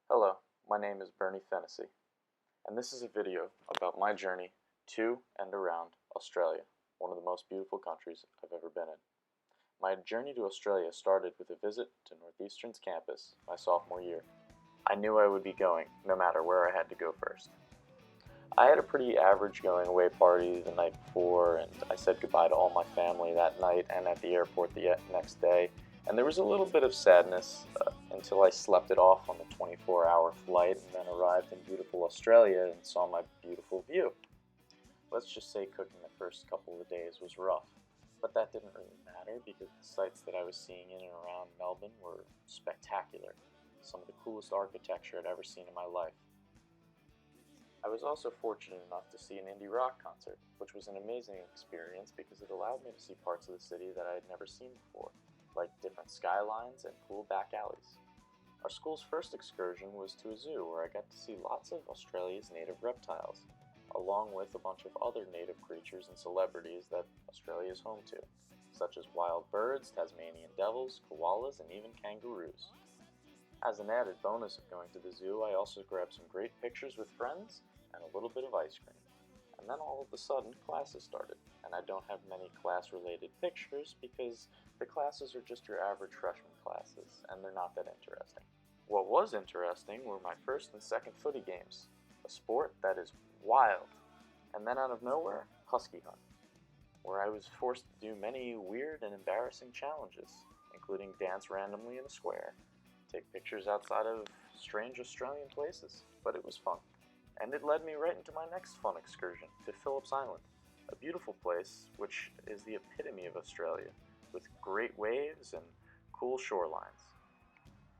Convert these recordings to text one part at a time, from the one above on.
Hello, my name is Bernie Fennessy, and this is a video about my journey to and around Australia, one of the most beautiful countries I've ever been in. My journey to Australia started with a visit to Northeastern's campus my sophomore year. I knew I would be going no matter where I had to go first. I had a pretty average going away party the night before, and I said goodbye to all my family that night and at the airport the next day. And there was a little bit of sadness until I slept it off on the 24-hour flight and then arrived in beautiful Australia and saw my beautiful view. Let's just say cooking the first couple of days was rough, but that didn't really matter because the sights that I was seeing in and around Melbourne were spectacular, some of the coolest architecture I'd ever seen in my life. I was also fortunate enough to see an indie rock concert, which was an amazing experience because it allowed me to see parts of the city that I had never seen before, like different skylines and cool back alleys. Our school's first excursion was to a zoo where I got to see lots of Australia's native reptiles, along with a bunch of other native creatures and celebrities that Australia is home to, such as wild birds, Tasmanian devils, koalas, and even kangaroos. As an added bonus of going to the zoo, I also grabbed some great pictures with friends and a little bit of ice cream. And then all of a sudden, classes started, and I don't have many class-related pictures because the classes are just your average freshman classes, and they're not that interesting. What was interesting were my first and second footy games, a sport that is wild. And then out of nowhere, husky hunt, where I was forced to do many weird and embarrassing challenges, including dance randomly in a square, take pictures outside of strange Australian places, but it was fun. And it led me right into my next fun excursion to Phillips Island, a beautiful place which is the epitome of Australia, with great waves and cool shorelines.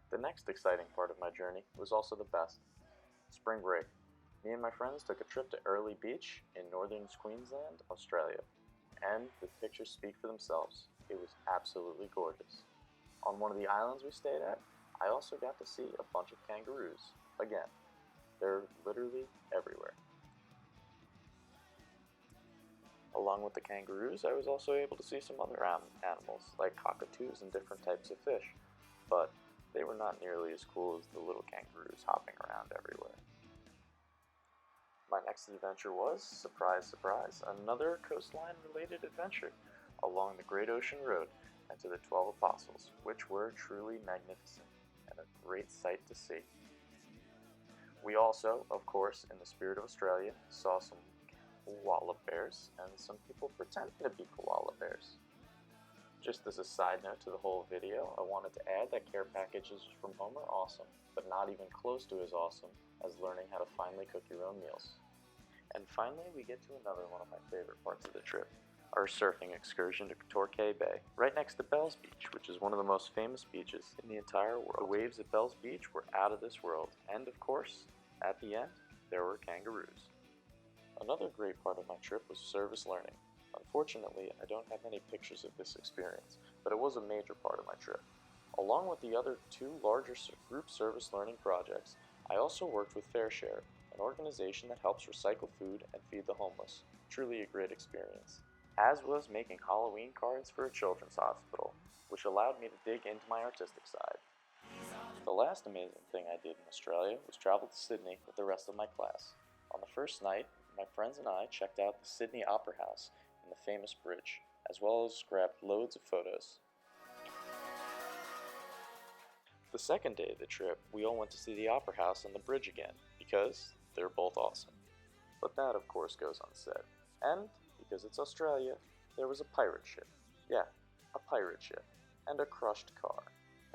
The next exciting part of my journey was also the best. Spring break. Me and my friends took a trip to Early Beach in northern Queensland, Australia, and the pictures speak for themselves. It was absolutely gorgeous. On one of the islands we stayed at, I also got to see a bunch of kangaroos. Again, they're literally everywhere. Along with the kangaroos, I was also able to see some other animals, like cockatoos and different types of fish, but they were not nearly as cool as the little kangaroos hopping around everywhere. My next adventure was, surprise, surprise, another coastline-related adventure along the Great Ocean Road and to the 12 Apostles, which were truly magnificent and a great sight to see. We also, of course, in the spirit of Australia, saw some koala bears and some people pretending to be koala bears. Just as a side note to the whole video, I wanted to add that care packages from home are awesome, but not even close to as awesome as learning how to finally cook your own meals. And finally, we get to another one of my favorite parts of the trip, our surfing excursion to Torquay Bay, right next to Bells Beach, which is one of the most famous beaches in the entire world. The waves at Bells Beach were out of this world, and of course, at the end, there were kangaroos. Another great part of my trip was service learning. Unfortunately, I don't have any pictures of this experience, but it was a major part of my trip. Along with the other two larger group service learning projects, I also worked with FareShare, an organization that helps recycle food and feed the homeless. Truly a great experience. As was making Halloween cards for a children's hospital, which allowed me to dig into my artistic side. The last amazing thing I did in Australia was travel to Sydney with the rest of my class. On the first night, my friends and I checked out the Sydney Opera House and the famous bridge, as well as grabbed loads of photos. The second day of the trip, we all went to see the Opera House and the bridge again, because they're both awesome. But that, of course, goes unsaid. And, because it's Australia, there was a pirate ship. Yeah, a pirate ship. And a crushed car.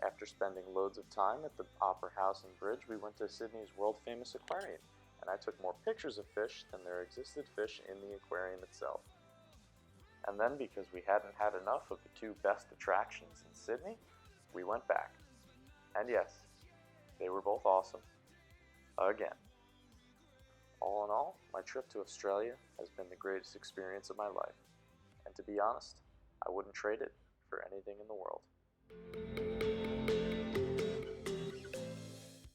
After spending loads of time at the Opera House and Bridge, we went to Sydney's world-famous aquarium, and I took more pictures of fish than there existed fish in the aquarium itself. And then, because we hadn't had enough of the two best attractions in Sydney, we went back. And yes, they were both awesome. Again. All in all, my trip to Australia has been the greatest experience of my life. And to be honest, I wouldn't trade it for anything in the world.